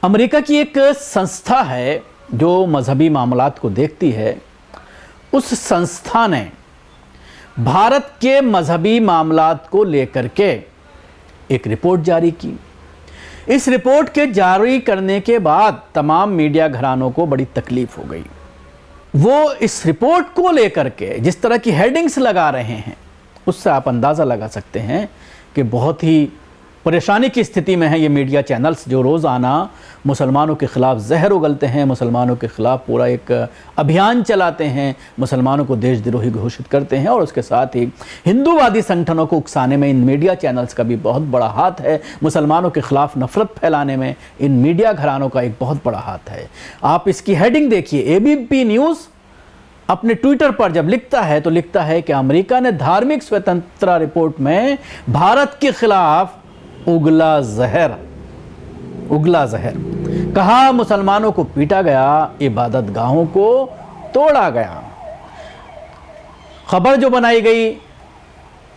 America की एक संस्था है जो मजहबी मामलात को देखती है। उस संस्था ने भारत के मजहबी मामलात को लेकर के एक रिपोर्ट जारी की। इस रिपोर्ट के जारी करने के बाद तमाम मीडिया घरानों को बड़ी तकलीफ हो गई। वो इस रिपोर्ट को लेकर के जिस तरह की हेडिंग्स लगा रहे हैं, उससे आप अंदाज़ा लगा सकते हैं कि बहुत ही परेशानी की स्थिति में है ये मीडिया चैनल्स, जो रोज़ाना मुसलमानों के ख़िलाफ़ जहर उगलते हैं, मुसलमानों के ख़िलाफ़ पूरा एक अभियान चलाते हैं, मुसलमानों को देशद्रोही घोषित करते हैं और उसके साथ ही हिंदूवादी संगठनों को उकसाने में इन मीडिया चैनल्स का भी बहुत बड़ा हाथ है। मुसलमानों के ख़िलाफ़ नफ़रत फैलाने में इन मीडिया घरानों का एक बहुत बड़ा हाथ है। आप इसकी हेडिंग देखिए। ABP न्यूज़ अपने ट्विटर पर जब लिखता है तो लिखता है कि अमेरिका ने धार्मिक स्वतंत्रता रिपोर्ट में भारत के खिलाफ उगला जहर कहा, मुसलमानों को पीटा गया, इबादत गाहों को तोड़ा गया। खबर जो बनाई गई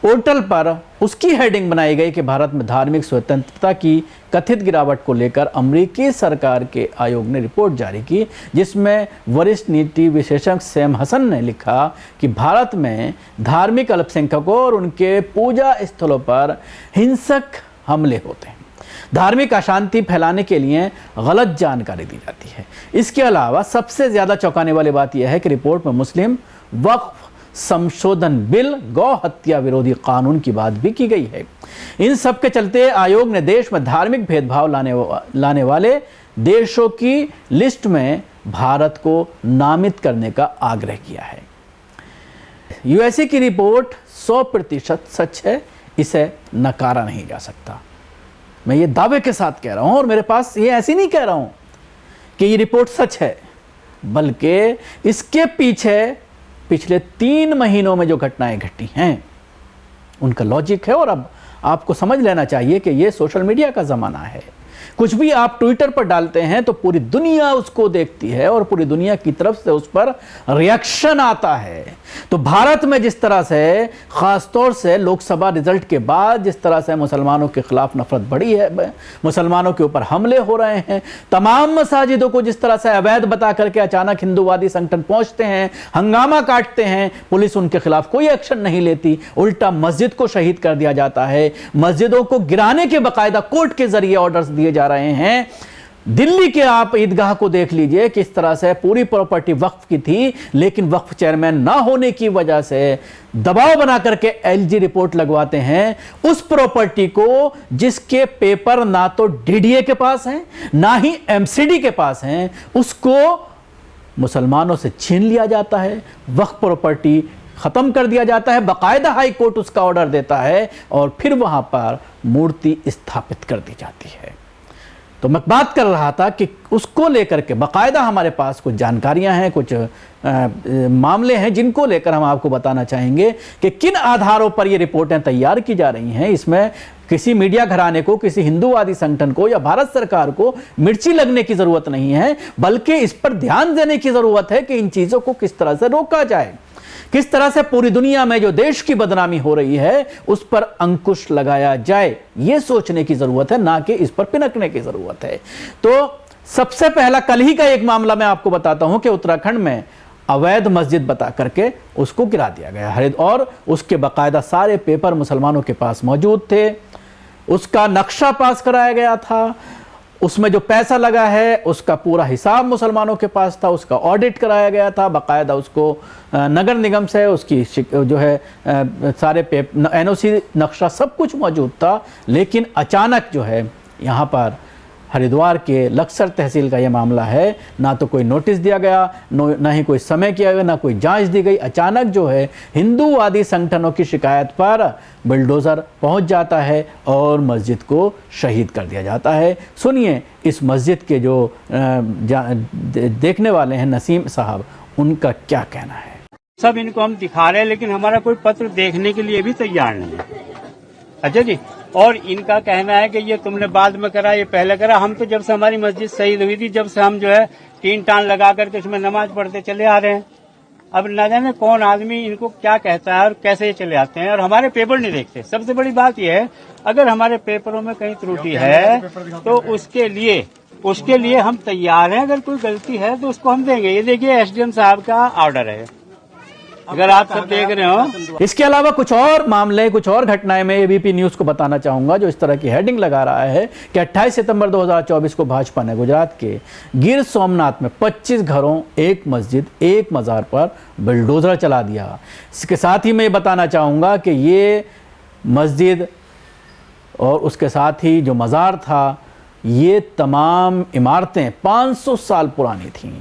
पोर्टल पर, उसकी हेडिंग बनाई गई कि भारत में धार्मिक स्वतंत्रता की कथित गिरावट को लेकर अमेरिकी सरकार के आयोग ने रिपोर्ट जारी की, जिसमें वरिष्ठ नीति विशेषज्ञ सैम हसन ने लिखा कि भारत में धार्मिक अल्पसंख्यकों और उनके पूजा स्थलों पर हिंसक हमले होते हैं। धार्मिक अशांति फैलाने के लिए गलत जानकारी दी जाती है। इसके अलावा सबसे ज़्यादा चौंकाने वाली बात यह है कि रिपोर्ट में मुस्लिम वक्फ संशोधन बिल, गौ हत्या विरोधी कानून की बात भी की गई है। इन सब के चलते आयोग ने देश में धार्मिक भेदभाव लाने वाले देशों की लिस्ट में भारत को नामित करने का आग्रह किया है। USA की रिपोर्ट 100% सच है, इसे नकारा नहीं जा सकता। मैं ये दावे के साथ कह रहा हूं और मेरे पास ये ऐसे नहीं कह रहा हूं कि ये रिपोर्ट सच है, बल्कि इसके पीछे पिछले 3 महीनों में जो घटनाएं घटी हैं उनका लॉजिक है। और अब आपको समझ लेना चाहिए कि ये सोशल मीडिया का ज़माना है। कुछ भी आप ट्विटर पर डालते हैं तो पूरी दुनिया उसको देखती है और पूरी दुनिया की तरफ से उस पर रिएक्शन आता है। तो भारत में जिस तरह से, ख़ासतौर से लोकसभा रिजल्ट के बाद जिस तरह से मुसलमानों के ख़िलाफ़ नफ़रत बढ़ी है, मुसलमानों के ऊपर हमले हो रहे हैं, तमाम मसाजिदों को जिस तरह से अवैध बता करके अचानक हिंदूवादी संगठन पहुँचते हैं, हंगामा काटते हैं, पुलिस उनके खिलाफ कोई एक्शन नहीं लेती, उल्टा मस्जिद को शहीद कर दिया जाता है। मस्जिदों को गिराने के बाकायदा कोर्ट के ज़रिए ऑर्डर्स दिए जा रहे हैं। दिल्ली के आप ईदगाह को देख लीजिए, किस तरह से पूरी प्रॉपर्टी वक्फ की थी, लेकिन वक्फ चेयरमैन ना होने की वजह से दबाव बना करके LG रिपोर्ट लगवाते हैं उस प्रॉपर्टी को, जिसके पेपर ना तो DDA के पास हैं ना ही MCD के पास हैं, उसको मुसलमानों से छीन लिया जाता है, वक्फ प्रॉपर्टी ख़त्म कर दिया जाता है। बाकायदा हाई कोर्ट उसका ऑर्डर देता है और फिर वहाँ पर मूर्ति स्थापित कर दी जाती है। तो मैं बात कर रहा था कि उसको लेकर के बाकायदा हमारे पास कुछ जानकारियां हैं, कुछ मामले हैं जिनको लेकर हम आपको बताना चाहेंगे कि किन आधारों पर ये रिपोर्टें तैयार की जा रही हैं। इसमें किसी मीडिया घराने को, किसी हिंदूवादी संगठन को या भारत सरकार को मिर्ची लगने की ज़रूरत नहीं है, बल्कि इस पर ध्यान देने की ज़रूरत है कि इन चीज़ों को किस तरह से रोका जाए, किस तरह से पूरी दुनिया में जो देश की बदनामी हो रही है उस पर अंकुश लगाया जाए। ये सोचने की ज़रूरत है, ना कि इस पर पिनकने की ज़रूरत है। तो सबसे पहला कल ही का एक मामला मैं आपको बताता हूं कि उत्तराखंड में अवैध मस्जिद बता करके उसको गिरा दिया गया है और उसके बाकायदा सारे पेपर मुसलमानों के पास मौजूद थे। उसका नक्शा पास कराया गया था, उसमें जो पैसा लगा है उसका पूरा हिसाब मुसलमानों के पास था, उसका ऑडिट कराया गया था, बाकायदा उसको नगर निगम से उसकी जो है सारे NOC नक्शा सब कुछ मौजूद था। लेकिन अचानक जो है यहाँ पर हरिद्वार के लक्सर तहसील का ये मामला है, ना तो कोई नोटिस दिया गया, ना ही कोई समय किया गया, ना कोई जांच दी गई। अचानक जो है हिंदूवादी संगठनों की शिकायत पर बुलडोज़र पहुंच जाता है और मस्जिद को शहीद कर दिया जाता है। सुनिए इस मस्जिद के जो देखने वाले हैं नसीम साहब, उनका क्या कहना है। सब इनको हम दिखा रहे हैं, लेकिन हमारा कोई पत्र देखने के लिए भी तैयार नहीं है। अच्छा जी, और इनका कहना है कि ये तुमने बाद में करा, ये पहले करा। हम तो जब से हमारी मस्जिद शहीद हुई थी, जब से हम जो है टीन टान लगा करके उसमें नमाज पढ़ते चले आ रहे हैं। अब न जाने कौन आदमी इनको क्या कहता है और कैसे ये चले आते हैं, और हमारे पेपर नहीं देखते। सबसे बड़ी बात यह है, अगर हमारे पेपरों में कहीं त्रुटि है तो उसके लिए उसके लिए हम तैयार हैं। अगर कोई गलती है तो उसको हम देंगे। ये देखिए एसडीएम साहब का ऑर्डर है, अगर आप सब देख रहे हो। इसके अलावा कुछ और मामले, कुछ और घटनाएं मैं एबीपी न्यूज को बताना चाहूंगा जो इस तरह की हेडिंग लगा रहा है कि 28 सितंबर 2024 को भाजपा ने गुजरात के गिर सोमनाथ में 25 घरों, एक मस्जिद, एक मजार पर बुलडोजर चला दिया। इसके साथ ही मैं ये बताना चाहूंगा कि ये मस्जिद और उसके साथ ही जो मजार था, ये तमाम इमारतें 500 साल पुरानी थीं।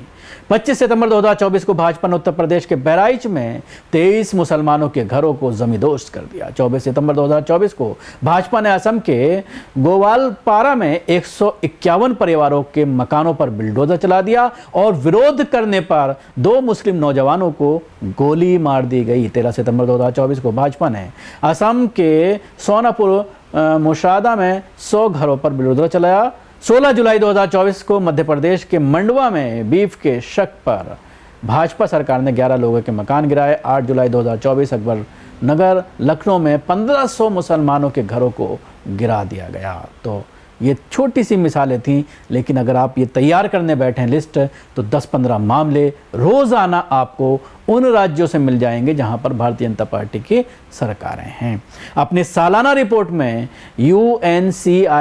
25 सितंबर 2024 को भाजपा ने उत्तर प्रदेश के बहराइच में 23 मुसलमानों के घरों को जमींदोज कर दिया। 24 सितंबर 2024 को भाजपा ने असम के गोवालपारा में 151 परिवारों के मकानों पर बुलडोजर चला दिया और विरोध करने पर 2 मुस्लिम नौजवानों को गोली मार दी गई। 13 सितंबर 2024 को भाजपा ने असम के सोनापुर मुशादा में 100 घरों पर बुलडोजर चलाया। 16 जुलाई 2024 को मध्य प्रदेश के मंडवा में बीफ के शक पर भाजपा सरकार ने 11 लोगों के मकान गिराए। 8 जुलाई 2024 अकबर नगर लखनऊ में 1500 मुसलमानों के घरों को गिरा दिया गया। तो ये छोटी सी मिसालें थीं, लेकिन अगर आप ये तैयार करने बैठे हैं लिस्ट, तो 10-15 मामले रोज़ाना आपको उन राज्यों से मिल जाएंगे जहां पर भारतीय जनता पार्टी की सरकारें हैं। अपनी सालाना रिपोर्ट में UNCIRFN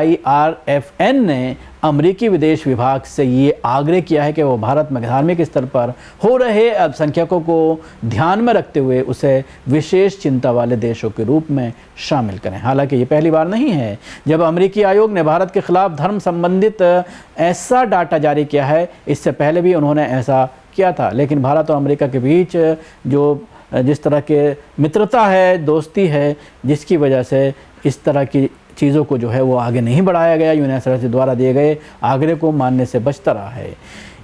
ने अमेरिकी विदेश विभाग से ये आग्रह किया है कि वो भारत में धार्मिक स्तर पर हो रहे अल्पसंख्यकों को ध्यान में रखते हुए उसे विशेष चिंता वाले देशों के रूप में शामिल करें। हालांकि ये पहली बार नहीं है जब अमेरिकी आयोग ने भारत के खिलाफ धर्म संबंधित ऐसा डाटा जारी किया है। इससे पहले भी उन्होंने ऐसा किया था, लेकिन भारत और अमेरिका के बीच जिस तरह के मित्रता है, दोस्ती है, जिसकी वजह से इस तरह की चीज़ों को जो है वो आगे नहीं बढ़ाया गया। यूएनएसआरएफ द्वारा दिए गए आग्रह को मानने से बचता रहा है।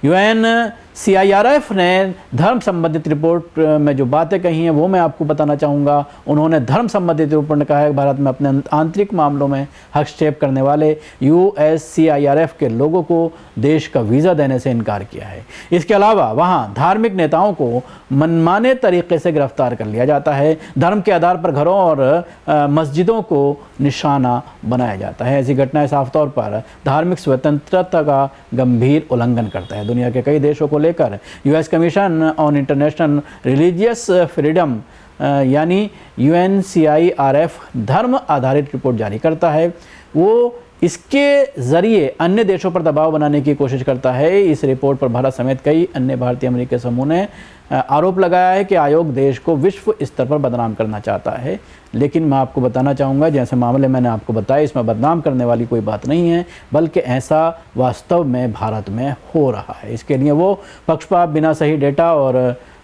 UNCIRF ने धर्म संबंधित रिपोर्ट में जो बातें कही हैं वो मैं आपको बताना चाहूँगा। उन्होंने धर्म संबंधित रिपोर्ट में कहा है कि भारत में अपने आंतरिक मामलों में हस्तक्षेप करने वाले USCIRF के लोगों को देश का वीज़ा देने से इनकार किया है। इसके अलावा वहाँ धार्मिक नेताओं को मनमाने तरीके से गिरफ्तार कर लिया जाता है। धर्म के आधार पर घरों और मस्जिदों को निशाना बनाया जाता है। ऐसी घटनाएं साफ तौर पर धार्मिक स्वतंत्रता का गंभीर उल्लंघन करता है। दुनिया के कई देशों को लेकर US commission on international religious freedom यानी UNCIRF धर्म आधारित रिपोर्ट जारी करता है। वो इसके ज़रिए अन्य देशों पर दबाव बनाने की कोशिश करता है। इस रिपोर्ट पर भारत समेत कई अन्य भारतीय अमेरिकी समूह ने आरोप लगाया है कि आयोग देश को विश्व स्तर पर बदनाम करना चाहता है। लेकिन मैं आपको बताना चाहूँगा, जैसे मामले मैंने आपको बताया, इसमें बदनाम करने वाली कोई बात नहीं है, बल्कि ऐसा वास्तव में भारत में हो रहा है। इसके लिए वो पक्षपात, बिना सही डेटा और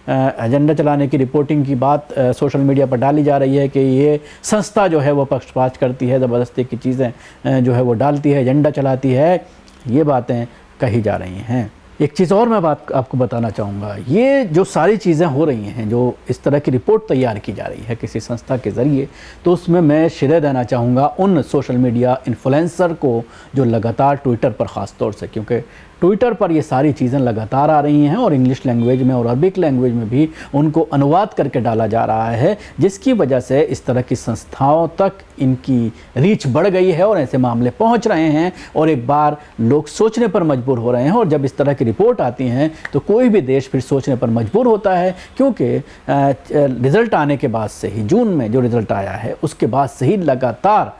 एजेंडा चलाने की रिपोर्टिंग की बात सोशल मीडिया पर डाली जा रही है कि ये संस्था जो है वो पक्षपात करती है, ज़बरदस्ती की चीज़ें जो है वो डालती है, एजेंडा चलाती है, ये बातें कही जा रही हैं। एक चीज़ और मैं बात आपको बताना चाहूँगा, ये जो सारी चीज़ें हो रही हैं, जो इस तरह की रिपोर्ट तैयार की जा रही है किसी संस्था के ज़रिए, तो उसमें मैं श्रेय देना चाहूँगा उन सोशल मीडिया इन्फ्लुएंसर को जो लगातार ट्विटर पर ख़ास तौर से, क्योंकि ट्विटर पर ये सारी चीज़ें लगातार आ रही हैं और इंग्लिश लैंग्वेज में और अरबिक लैंग्वेज में भी उनको अनुवाद करके डाला जा रहा है, जिसकी वजह से इस तरह की संस्थाओं तक इनकी रीच बढ़ गई है और ऐसे मामले पहुंच रहे हैं और एक बार लोग सोचने पर मजबूर हो रहे हैं। और जब इस तरह की रिपोर्ट आती हैं तो कोई भी देश फिर सोचने पर मजबूर होता है, क्योंकि रिज़ल्ट आने के बाद से ही, जून में जो रिज़ल्ट आया है उसके बाद से ही लगातार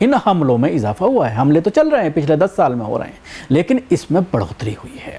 इन हमलों में इजाफा हुआ है। हमले तो चल रहे हैं, पिछले 10 साल में हो रहे हैं, लेकिन इसमें बढ़ोतरी हुई है।